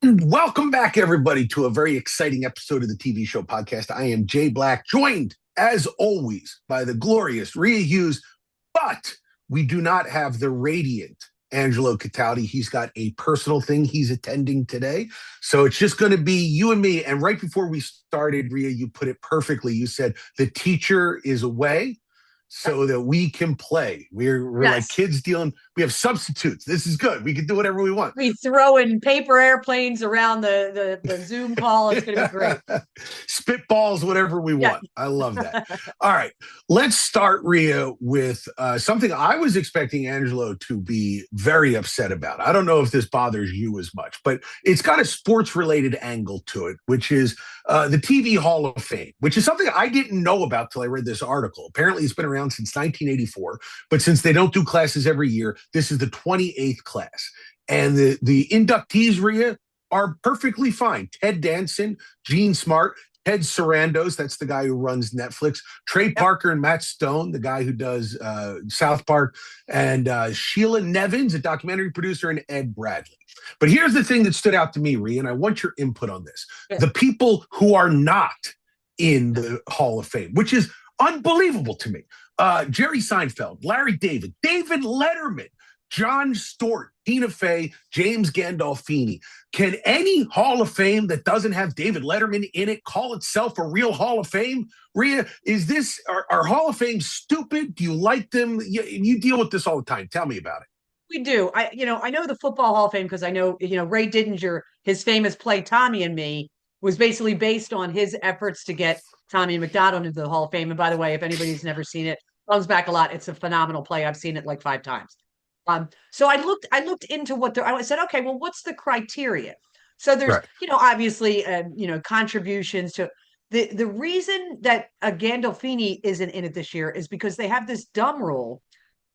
And welcome back, everybody, to a very exciting episode of the TV show podcast. I am Jay Black, joined, as always, by the glorious Rhea Hughes, but we do not have the radiant Angelo Cataldi. He's got a personal thing he's attending today. So it's just going to be you and me. And right before we started, Rhea, you put it perfectly. You said the teacher is away so that we can play. We're like Yes. kids dealing. We have substitutes. This is good. We can do whatever we want. We throw in paper airplanes around the Zoom call. It's going to be great. Spitballs, whatever we Yeah. want. I love that. All right. Let's start, Rhea, with something I was expecting Angelo to be very upset about. I don't know if this bothers you as much, but it's got a sports related angle to it, which is the TV Hall of Fame, which is something I didn't know about till I read this article. Apparently, it's been around since 1984, but since they don't do classes every year, this is the 28th class. And the inductees, Rhea, are perfectly fine. Ted Danson, Gene Smart, Ted Sarandos, that's the guy who runs Netflix, Trey Parker and Matt Stone, the guy who does South Park, and Sheila Nevins, a documentary producer, and Ed Bradley. But here's the thing that stood out to me, Rhea, and I want your input on this. Yeah. The people who are not in the Hall of Fame, which is unbelievable to me. Jerry Seinfeld, Larry David, David Letterman, Jon Stewart, Tina Fey, James Gandolfini. Can any Hall of Fame that doesn't have David Letterman in it call itself a real Hall of Fame? Rhea, is this, are Hall of Fame stupid? Do you like them? You deal with this all the time. Tell me about it. We do. I know the Football Hall of Fame because I know, Ray Didinger, his famous play Tommy and Me was basically based on his efforts to get Tommy McDonald into the Hall of Fame. And by the way, if anybody's never seen it, comes back a lot. It's a phenomenal play. I've seen it like 5 times. So I looked into I said, okay, well, what's the criteria? So there's, Right. obviously, contributions to the reason that Gandolfini isn't in it this year is because they have this dumb rule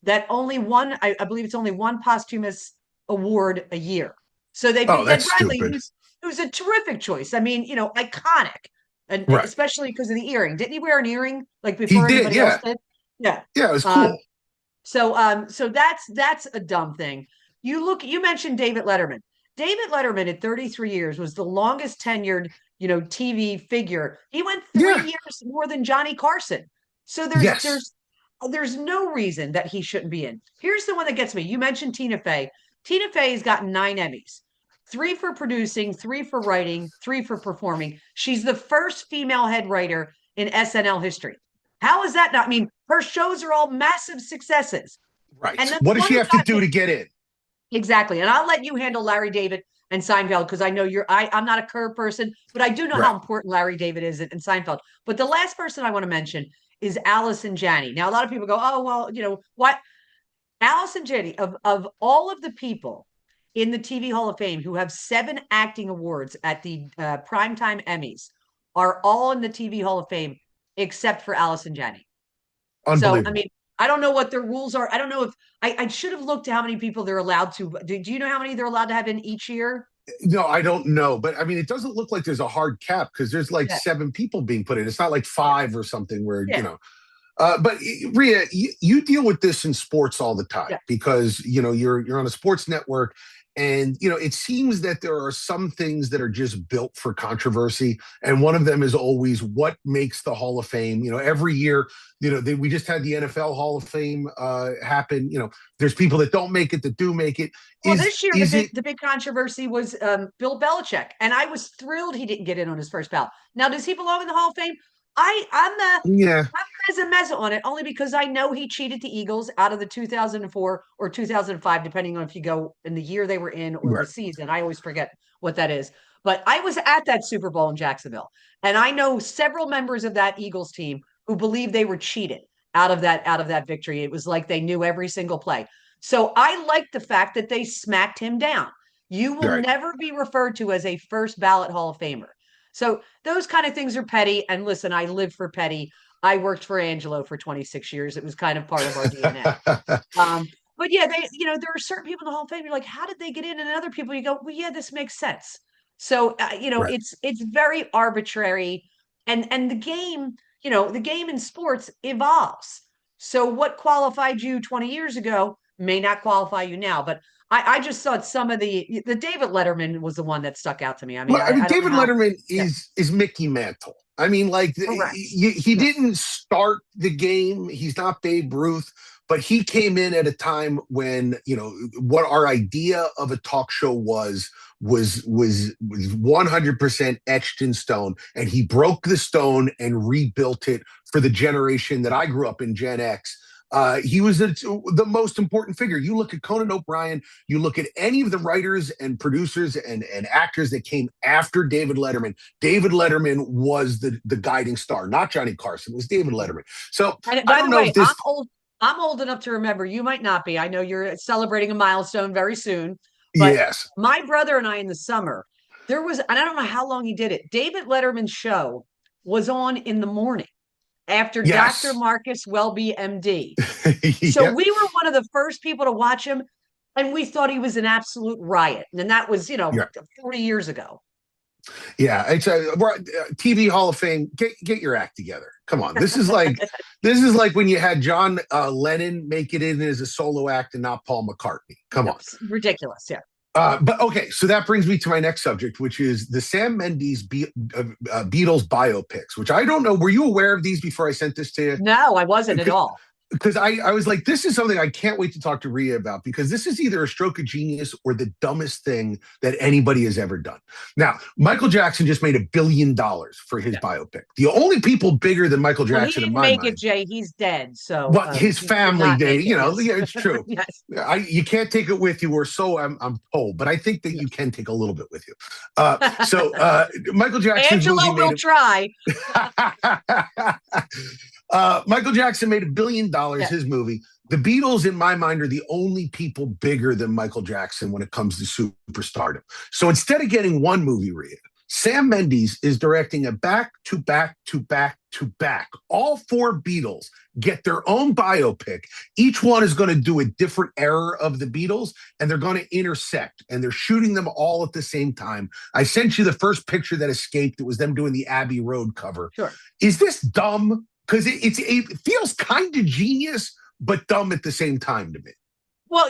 that only one, I believe it's only one posthumous award a year. So they Oh, picked Ed that's Bradley, stupid. who's a terrific choice. I mean, iconic, and Right. especially because of the earring. Didn't he wear an earring like He before did. anybody else Yeah. did? Yeah. Yeah. It was Um, cool. so that's a dumb thing. You mentioned David Letterman. David Letterman at 33 years was the longest tenured, TV figure. He went 3 Yeah. years more than Johnny Carson. So there's Yes. there's there's no reason that he shouldn't be in. Here's the one that gets me. You mentioned Tina Fey. Tina Fey has gotten 9 Emmys. 3 for producing, 3 for writing, 3 for performing. She's the first female head writer in SNL history. How is that not? I mean, her shows are all massive successes. And Right. then What the does one she who have to got do me to get in? exactly. And I'll let you handle Larry David and Seinfeld because I know I'm not a curve person, but I do know Right. how important Larry David is in Seinfeld. But the last person I want to mention is Allison Janney. Now, a lot of people go, oh, well, what? Allison Janney, of all of the people in the TV Hall of Fame who have 7 acting awards at the Primetime Emmys, are all in the TV Hall of Fame except for Allison Janney. So, I mean, Unbelievable. I don't know what their rules are. I don't know if I should have looked at how many people they're allowed to. Do you know how many they're allowed to have in each year? No, I don't know, but I mean, it doesn't look like there's a hard cap because there's like Yeah, 7 people being put in. It's not like yeah, five or something where yeah, But Rhea, you deal with this in sports all the time yeah. because you're on a sports network, and it seems that there are some things that are just built for controversy, and one of them is always what makes the Hall of Fame. Every year, we just had the NFL Hall of Fame happen. There's people that don't make it that do make it. Well, Is this year is it? the big controversy was Bill Belichick, and I was thrilled he didn't get in on his first ballot. Now, does he belong in the Hall of Fame? I'm the Yeah, I'm mezza on it only because I know he cheated the Eagles out of the 2004 or 2005, depending on if you go in the year they were in or the right. season. I always forget what that is. But I was at that Super Bowl in Jacksonville, and I know several members of that Eagles team who believe they were cheated out of that victory. It was like they knew every single play. So I like the fact that they smacked him down. You will Right. never be referred to as a first ballot Hall of Famer. So those kind of things are petty. And listen, I live for petty. I worked for Angelo for 26 years. It was kind of part of our DNA. But yeah, there are certain people in the Hall of Fame. You're like, how did they get in? And other people, you go, well, yeah, this makes sense. So Right. it's very arbitrary, and the game in sports evolves. So what qualified you 20 years ago may not qualify you now. But I just thought some of the David Letterman was the one that stuck out to me. I mean, Well, I mean, I don't know David how. Letterman Yeah, is Mickey Mantle. I mean, like correct. he Yeah. didn't start the game. He's not Babe Ruth, but he came in at a time when what our idea of a talk show was 100% etched in stone, and he broke the stone and rebuilt it for the generation that I grew up in, Gen X. He was the most important figure. You look at Conan O'Brien, you look at any of the writers and producers and actors that came after David Letterman. David Letterman was the guiding star, not Johnny Carson. It was David Letterman. So And I by don't the know way, if this. I'm old enough to remember. You might not be. I know you're celebrating a milestone very soon. But Yes. my brother and I in the summer, there was, and I don't know how long he did it. David Letterman's show was on in the morning after Dr. Yes. Marcus Welby, MD. So Yep. we were one of the first people to watch him, and we thought he was an absolute riot. And that was, Yeah. 40 years ago. Yeah, it's a TV Hall of Fame. Get your act together. Come on, this is like when you had John Lennon make it in as a solo act and not Paul McCartney. Come on, Ridiculous. Yeah. but okay, so that brings me to my next subject, which is the Sam Mendes Beatles biopics. Which I don't know. Were you aware of these before I sent this to you? No, I wasn't at all. Because I was like, this is something I can't wait to talk to Rhea about, because this is either a stroke of genius or the dumbest thing that anybody has ever done. Now, Michael Jackson just made $1 billion for his biopic. The only people bigger than Michael Well, he Jackson in didn't my make mind. it, Jay. He's dead. So, But his he did family, not they, make it, yes. yeah, it's true. Yes. You can't take it with you, or so I'm told. But I think that you can take a little bit with you. So Michael Jackson's Angelo movie will made try. Michael Jackson made $1 billion, Yeah. his movie. The Beatles, in my mind, are the only people bigger than Michael Jackson when it comes to superstardom. So instead of getting one movie, Rhea, Sam Mendes is directing a back to back to back to back. All four Beatles get their own biopic. Each one is going to do a different era of the Beatles, and they're going to intersect, and they're shooting them all at the same time. I sent you the first picture that escaped. It was them doing the Abbey Road cover. Sure. Is this dumb? Because it feels kind of genius, but dumb at the same time to me. Well,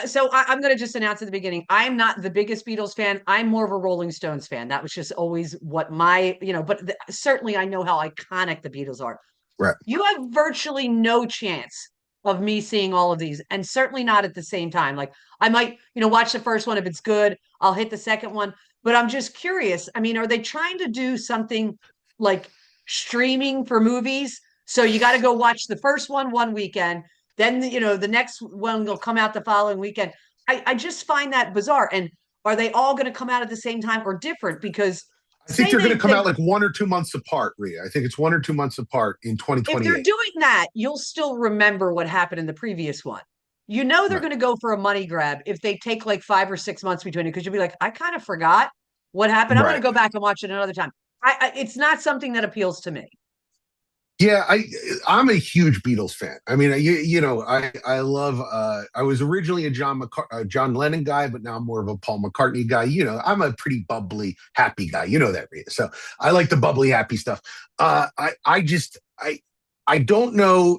so I'm going to just announce at the beginning, I'm not the biggest Beatles fan. I'm more of a Rolling Stones fan. That was just always what but certainly I know how iconic the Beatles are. Right. You have virtually no chance of me seeing all of these, and certainly not at the same time. Like I might, watch the first one. If it's good, I'll hit the second one. But I'm just curious. I mean, are they trying to do something like streaming for movies? So you got to go watch the first one weekend. Then, the next one will come out the following weekend. I just find that bizarre. And are they all going to come out at the same time or different? Because I think they're going to come out like 1 or 2 months apart, Rhea. I think it's 1 or 2 months apart in 2028. If they're doing that, you'll still remember what happened in the previous one. They're going to go for a money grab if they take like 5 or 6 months between it, because you'll be like, I kind of forgot what happened. I'm going to go back and watch it another time. It's not something that appeals to me. Yeah, I'm a huge Beatles fan. I mean, I love. I was originally a John Lennon guy, but now I'm more of a Paul McCartney guy. I'm a pretty bubbly, happy guy. You know that, Rita. So I like the bubbly, happy stuff. I don't know.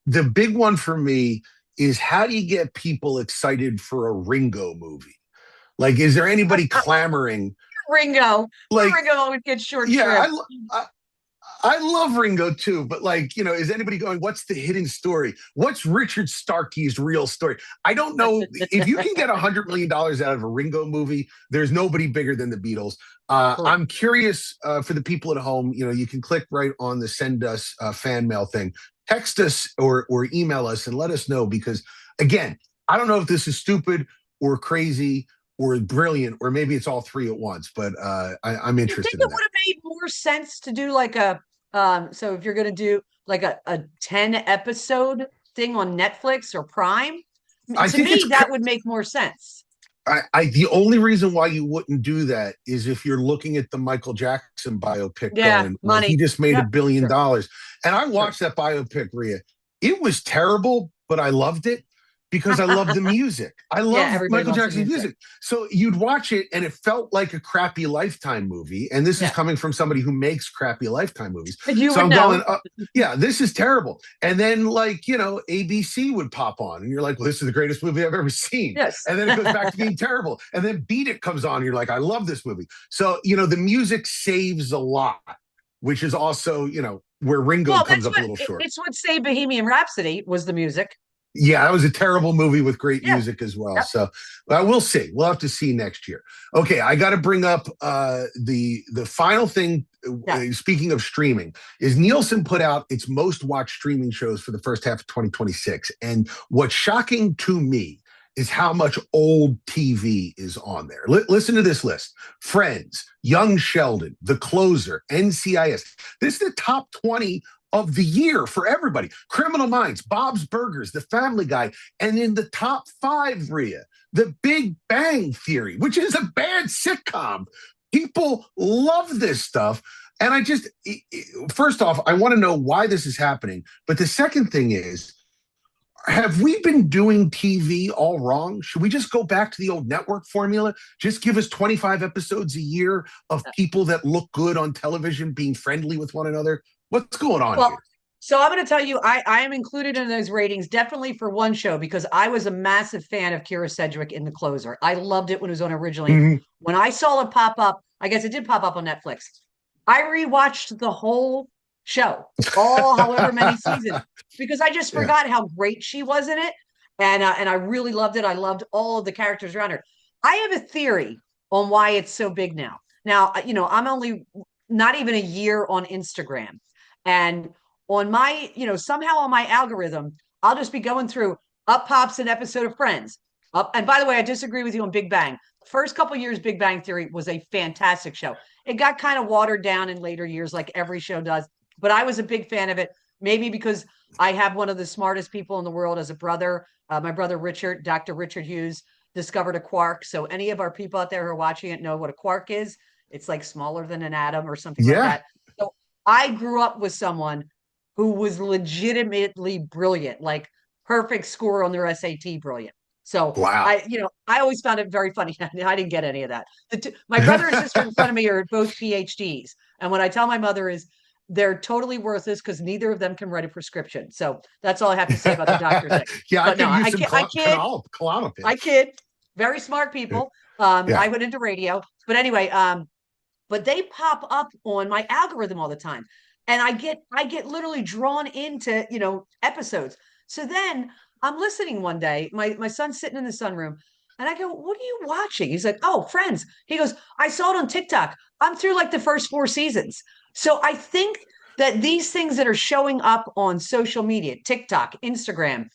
The big one for me is, how do you get people excited for a Ringo movie? Like, is there anybody clamoring? Ringo, like Ringo always gets short yeah, shrift. I love Ringo too, but is anybody going, what's the hidden story? What's Richard Starkey's real story? I don't know. If you can get $100 million out of a Ringo movie, there's nobody bigger than the Beatles. I'm curious for the people at home. You can click right on the send us fan mail thing. Text us or email us and let us know, because, again, I don't know if this is stupid or crazy or brilliant, or maybe it's all three at once, but I'm interested in that. It would have made more sense to do like so if you're going to do like a 10 episode thing on Netflix or Prime, to me, that would make more sense. The only reason why you wouldn't do that is if you're looking at the Michael Jackson biopic going, well, money. He just made $1 billion. And I watched that biopic, Rhea. It was terrible, but I loved it, because I love the music. I Yeah, love everybody Michael loves the Jackson's music. music. So you'd watch it and it felt like a crappy Lifetime movie. And this is Yeah. coming from somebody who makes crappy Lifetime movies. You So would I'm know. going, yeah, this is terrible. And then, like, you know, ABC would pop on and you're like, well, this is the greatest movie I've ever seen. Yes. And then it goes back to being terrible. And then Beat It comes on and you're like, I love this movie. So, you know, the music saves a lot, which is also, you know, where Ringo Well, comes up a little short. it's what saved Bohemian Rhapsody was the music. Yeah, that was a terrible movie with great Yeah. music as well. Yep. So we'll see. We'll have to see next year. Okay, I got to bring up the final thing. Speaking of streaming, is Nielsen put out its most watched streaming shows for the first half of 2026, and what's shocking to me is how much old TV is on there. Listen to this list: Friends, Young Sheldon, The Closer, NCIS. This is the top 20 of the year for everybody. Criminal Minds, Bob's Burgers, The Family Guy, and in the top 5, Rhea, The Big Bang Theory, which is a bad sitcom. People love this stuff. And I just, first off, I want to know why this is happening. But the second thing is, have we been doing TV all wrong? Should we just go back to the old network formula? Just give us 25 episodes a year of people that look good on television being friendly with one another? What's going on here? So I'm going to tell you, I am included in those ratings, definitely for one show, because I was a massive fan of Kira Sedgwick in The Closer. I loved it when it was on originally. Mm-hmm. When I saw it pop up, I guess it did pop up on Netflix. I rewatched the whole show, all however many seasons, because I just forgot how great she was in it. And I really loved it. I loved all of the characters around her. I have a theory on why it's so big now. Now, you know, I'm only not even a year on Instagram. And on my, you know, somehow on my algorithm, I'll just be going through, up pops an episode of Friends. And by the way, I disagree with you on Big Bang. First couple years, Big Bang Theory was a fantastic show. It got kind of watered down in later years, like every show does. But I was a big fan of it, maybe because I have one of the smartest people in the world as a brother. My brother Richard, Dr. Richard Hughes, discovered a quark. So any of our people out there who are watching it know what a quark is. It's like smaller than an atom or something like that. So I grew up with someone who was legitimately brilliant, like perfect score on their SAT brilliant. So wow. I always found it very funny. I didn't get any of that. My brother and sister in front of me are both PhDs. And what I tell my mother is they're totally worthless because neither of them can write a prescription. So that's all I have to say about the doctor thing. Yeah, but I kid. Very smart people. I went into radio. But anyway, but they pop up on my algorithm all the time. And I get literally drawn into, you know, episodes. So then I'm listening one day, my son's sitting in the sunroom, and I go, what are you watching? He's like, oh, Friends. He goes, I saw it on TikTok. I'm through like the first 4 seasons. So I think that these things that are showing up on social media, TikTok, Instagram,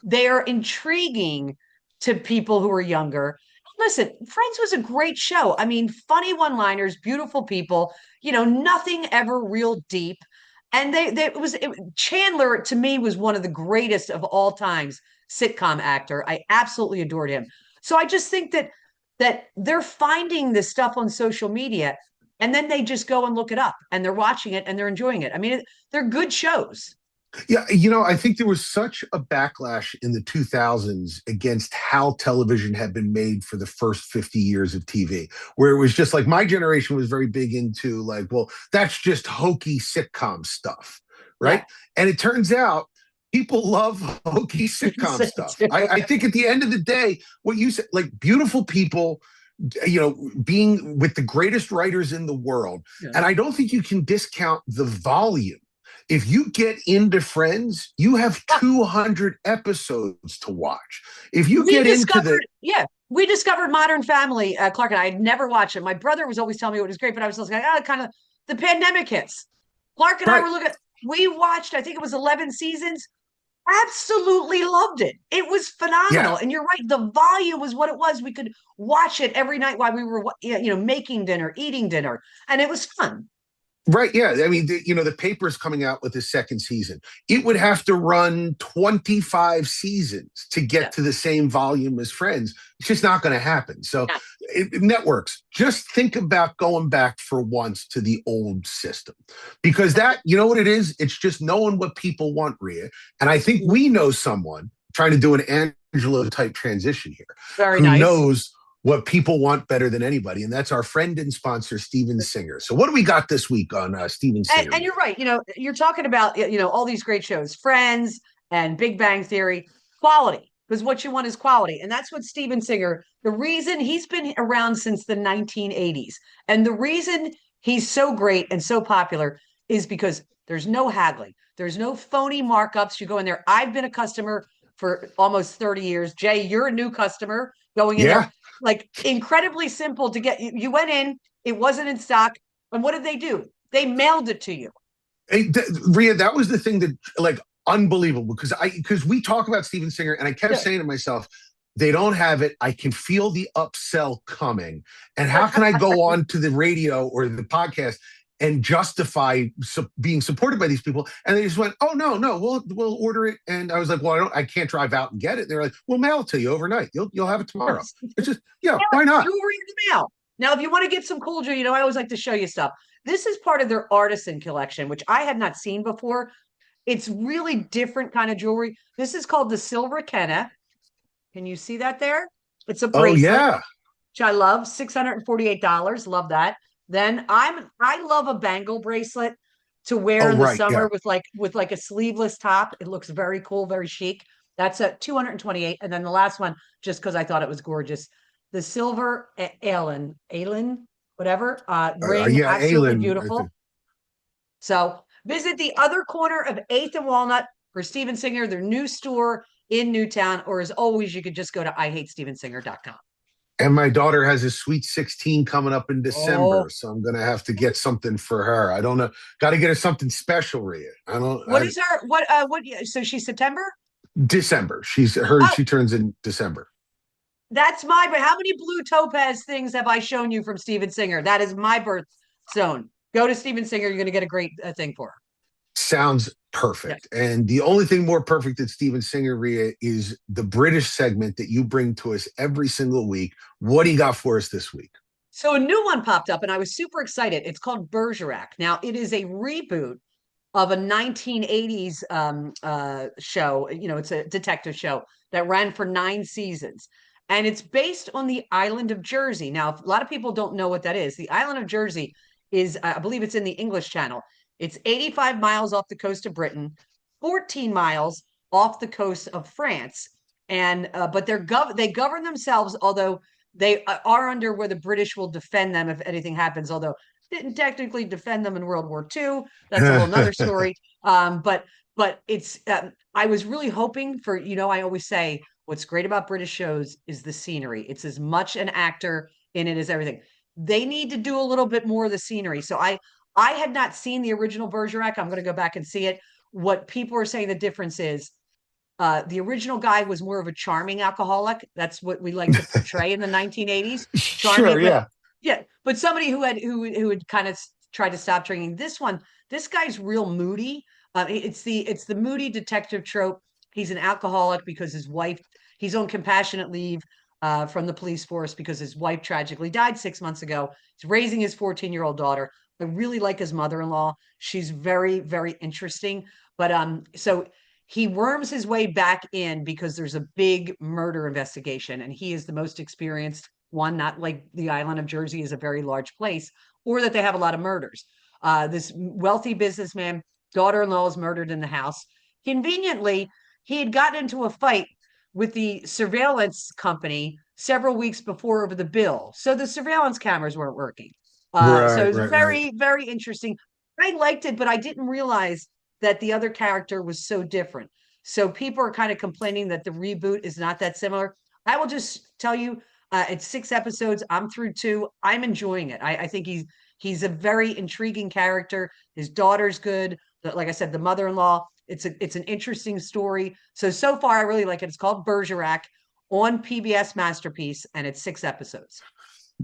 they are intriguing to people who are younger. Listen, Friends was a great show. I mean, funny one-liners, beautiful people, you know, nothing ever real deep. And Chandler, to me, was one of the greatest of all times sitcom actor. I absolutely adored him. So I just think that they're finding this stuff on social media, and then they just go and look it up, and they're watching it, and they're enjoying it. I mean, they're good shows. Yeah, you know, I think there was such a backlash in the 2000s against how television had been made for the first 50 years of TV, where it was just like my generation was very big into like, well, that's just hokey sitcom stuff, right? Yeah. And it turns out people love hokey sitcom stuff. I think at the end of the day, what you said, like beautiful people, you know, being with the greatest writers in the world. Yeah. And I don't think you can discount the volume. If you get into Friends, you have 200 episodes to watch. If you get into we discovered Modern Family, Clark and I had never watched it. My brother was always telling me it was great, but I was like, kind of the pandemic hits. Clark and I were we watched, I think it was 11 seasons. Absolutely loved it. It was phenomenal. Yeah. And you're right. The volume was what it was. We could watch it every night while we were, making dinner, eating dinner. And it was fun. Right. Yeah. I mean, the paper's coming out with the second season. It would have to run 25 seasons to get to the same volume as Friends. It's just not going to happen. So networks, just think about going back for once to the old system, because that, you know what it is? It's just knowing what people want, Rhea. And I think we know someone trying to do an Angelo type transition here, Very who nice. knows what people want better than anybody, and that's our friend and sponsor, Steven Singer. So what do we got this week on Steven Singer? And you're right. You're talking about, all these great shows, Friends and Big Bang Theory, quality, because what you want is quality. And that's what Steven Singer, the reason he's been around since the 1980s. And the reason he's so great and so popular is because there's no haggling. There's no phony markups. You go in there. I've been a customer for almost 30 years. Jay, you're a new customer going in there. Like, incredibly simple to get. You went in, it wasn't in stock. And what did they do? They mailed it to you. Hey, Rhea, that was the thing that, like, unbelievable, because we talk about Steven Singer, and I kept saying to myself, they don't have it. I can feel the upsell coming. And how can I go on to the radio or the podcast and justify being supported by these people? And they just went, oh, no, we'll order it. And I was like, well, I can't drive out and get it. They're like, we'll mail it to you overnight. You'll have it tomorrow. It's just, why not? Jewelry in the mail. Now, if you want to get some cool jewelry, I always like to show you stuff. This is part of their artisan collection, which I had not seen before. It's really different kind of jewelry. This is called the Silver Kenna. Can you see that there? It's a bracelet, which I love. $648. Love that. Then I love a bangle bracelet to wear in the summer with like a sleeveless top. It looks very cool, very chic. That's at $228. And then the last one, just because I thought it was gorgeous, the silver Allen, whatever, ring, absolutely beautiful. So visit the other corner of 8th and Walnut for Steven Singer, their new store in Newtown, or as always, you could just go to IHateStevenSinger.com. And my daughter has a Sweet 16 coming up in December, so I'm going to have to get something for her. I don't know. Got to get her something special, Rhea. So she's September? December. She turns in December. But how many blue topaz things have I shown you from Steven Singer? That is my birth zone. Go to Steven Singer. You're going to get a great thing for her. Sounds perfect. Yeah. And the only thing more perfect than Steven Singer, Rhea, is the British segment that you bring to us every single week. What do you got for us this week? So a new one popped up, and I was super excited. It's called Bergerac. Now, it is a reboot of a 1980s show. It's a detective show that ran for 9 seasons. And it's based on the island of Jersey. Now, a lot of people don't know what that is. The island of Jersey is, I believe it's in the English Channel. It's 85 miles off the coast of Britain, 14 miles off the coast of France. And but they govern themselves, although they are under where the British will defend them if anything happens, although didn't technically defend them in World War II. That's a whole nother story. But it's I was really hoping for, I always say, what's great about British shows is the scenery. It's as much an actor in it as everything. They need to do a little bit more of the scenery. So I had not seen the original Bergerac. I'm going to go back and see it. What people are saying the difference is the original guy was more of a charming alcoholic. That's what we like to portray in the 1980s. Charming, sure, yeah. But somebody who had kind of tried to stop drinking. This guy's real moody. It's the moody detective trope. He's an alcoholic because he's on compassionate leave from the police force because his wife tragically died 6 months ago. He's raising his 14-year-old daughter. I really like his mother-in-law. She's very, very interesting. But so he worms his way back in because there's a big murder investigation, and he is the most experienced one, not like the island of Jersey is a very large place, or that they have a lot of murders. This wealthy businessman, daughter-in-law is murdered in the house. Conveniently, he had gotten into a fight with the surveillance company several weeks before over the bill. So the surveillance cameras weren't working. So it was very, very interesting. I liked it, but I didn't realize that the other character was so different. So people are kind of complaining that the reboot is not that similar. I will just tell you, it's 6 episodes. I'm through 2. I'm enjoying it. I think he's a very intriguing character. His daughter's good. Like I said, the mother-in-law. It's an interesting story. So far, I really like it. It's called Bergerac on PBS Masterpiece, and it's 6 episodes.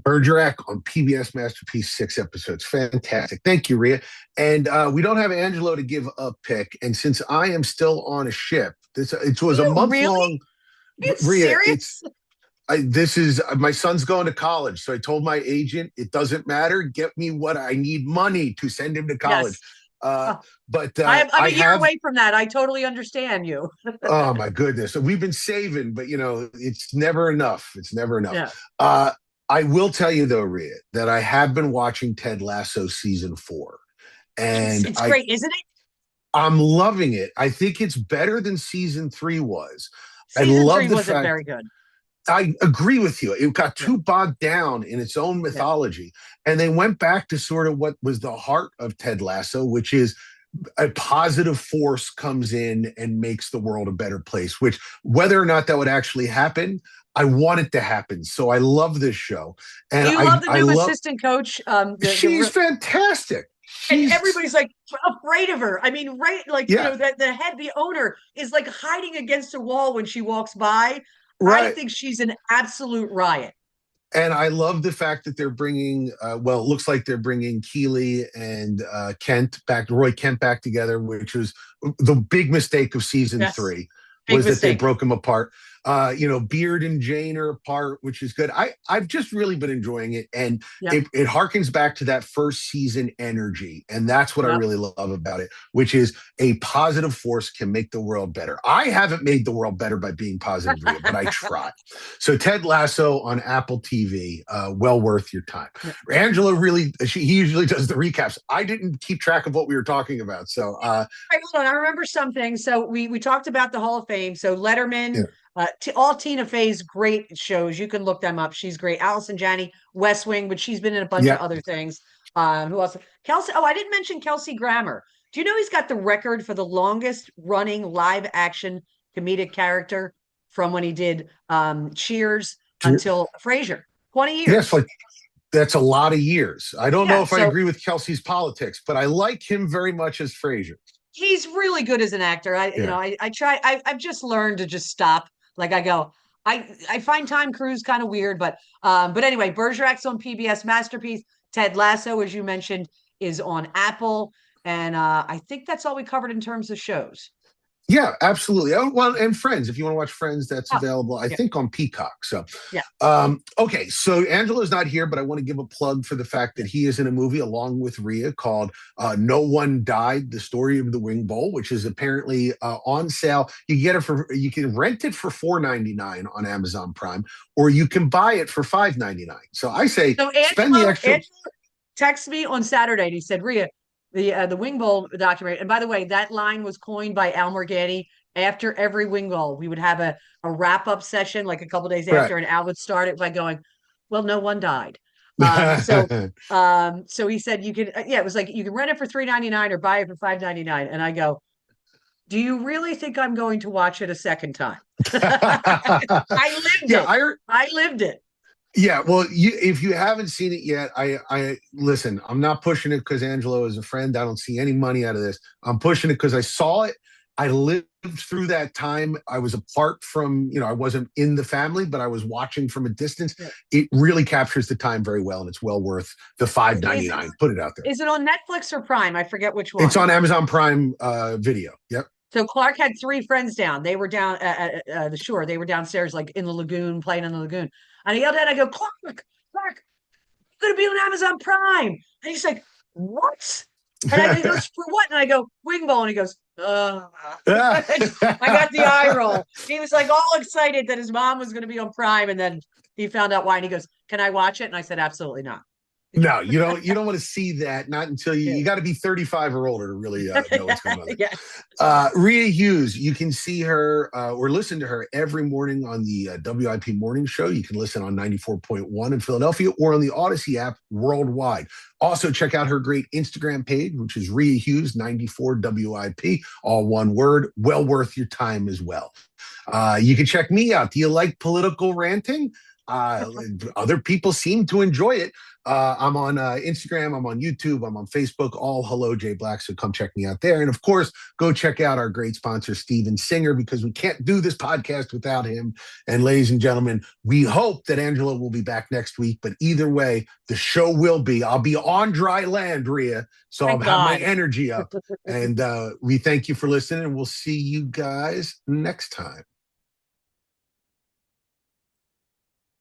Bergerac on PBS Masterpiece, 6 episodes. Fantastic. Thank you, Rhea. And we don't have Angelo to give a pick. And since I am still on a ship, it was a month long. Are you serious? This is my son's going to college. So I told my agent, it doesn't matter. Get me what I need money to send him to college. Uh, Oh, but I'm I a year have. away from that. I totally understand you. Oh my goodness. So we've been saving, but it's never enough. It's never enough. Yeah, Uh, I will tell you though, Rhea, that I have been watching Ted Lasso season 4, and it's great, isn't it? I'm loving it. I think it's better than season 3 was. I Season love three the wasn't fact. very good. I agree with you. It got Yeah, too bogged down in its own yeah. mythology, and they went back to sort of what was the heart of Ted Lasso, which is a positive force comes in and makes the world a better place, which whether or not that would actually happen, I want it to happen. So I love this show. And You love the I new love assistant coach. she's fantastic. And She's everybody's like afraid of her. I mean, right? Like, yeah, the head, the owner is like hiding against a wall when she walks by. I right. think she's an absolute riot. And I love the fact that they're bringing, well, it looks like they're bringing Keeley and Roy Kent back together, which was the big mistake of season Yes, 3, big was that they mistake. broke them apart. Beard and Jane are apart, which is good. I've just really been enjoying it, and Yep, it harkens back to that first season energy, and that's what I yep. really love about it, which is a positive force can make the world better. I haven't made the world better by being positive, Rhea, but I try. So Ted Lasso on Apple TV, well worth your time. Angela he usually does the recaps. I didn't keep track of what we were talking about, so Right, hold on. I remember something. So we talked about the Hall of Fame. So Letterman, yeah, all Tina Fey's great shows. You can look them up. She's great. Allison Janney, West Wing, but she's been in a bunch of yeah. other things. Who else? Kelsey. Oh, I didn't mention Kelsey Grammer. Do you know he's got the record for the longest running live action comedic character from when he did Cheers until Frasier? 20 Yes, years. like that's a lot of years. I don't know Yeah. if I So agree with Kelsey's politics, but I like him very much as Frasier. he's really good as an actor. Yeah. I try. I've just learned to just stop. Like I go. I find Tom Cruise kind of weird, but anyway, Bergerak's on PBS Masterpiece. Ted Lasso, as you mentioned, is on Apple, and I think that's all we covered in terms of shows. Yeah, absolutely. Oh, well, and Friends, if you want to watch Friends, that's Oh, available, I yeah, think, on Peacock. So, yeah. okay. So Angelo's not here, but I want to give a plug for the fact that he is in a movie along with Rhea called No One Died: The Story of the Wing Bowl, which is apparently on sale. You can rent it for $4.99 on Amazon Prime, or you can buy it for $5.99. So I say So spend the extra. Angelo texted me on Saturday and he said, Rhea, the Wing Bowl documentary. And by the way, that line was coined by Al Morganti. After every Wing Bowl, we would have a wrap up session like a couple days Right. after, and Al would start it by going, "Well, no one died." So he said you could, yeah, it was like you can rent it for $3.99 or buy it for $5.99. And I go, do you really think I'm going to watch it a second time? I lived Yeah, it. I lived it. yeah, well, if you haven't seen it yet, I listen. I'm not pushing it because Angelo is a friend. I don't see any money out of this. I'm pushing it because I saw it. I lived through that time. I was apart from, I wasn't in the family, but I was watching from a distance. Yeah. It really captures the time very well, and it's well worth the five Is ninety it nine. Put it out there. is it on Netflix or Prime? I forget which It's one. on Amazon Prime Video. Yep. So Clark had three friends down. They were down at the shore. They were downstairs, like in the lagoon, playing in the lagoon. And I yelled at, I go, Clark, you're going to be on Amazon Prime. And he's like, what? And he goes, for what? And I go, Wing Bowl. And he goes, I got the eye roll. He was like all excited that his mom was going to be on Prime. And then he found out why. And he goes, can I watch it? And I said, absolutely not. No, you don't. You don't want to see that. Not until Yeah. you got to be 35 or older to really know what's going on. Yeah. Rhea Hughes, you can see her or listen to her every morning on the WIP Morning Show. You can listen on 94.1 in Philadelphia or on the Odyssey app worldwide. Also, check out her great Instagram page, which is Rhea Hughes 94 WIP, all one word. Well worth your time as well. You can check me out. Do you like political ranting? Other people seem to enjoy it. I'm on Instagram, I'm on YouTube, I'm on Facebook, all Hello Jay Black. So come check me out there. And of course, go check out our great sponsor, Steven Singer, because we can't do this podcast without him. And ladies and gentlemen, we hope that Angelo will be back next week. But either way, the show will be. I'll be on dry land, Rhea. So I'll have my energy up. And we thank you for listening, and we'll see you guys next time.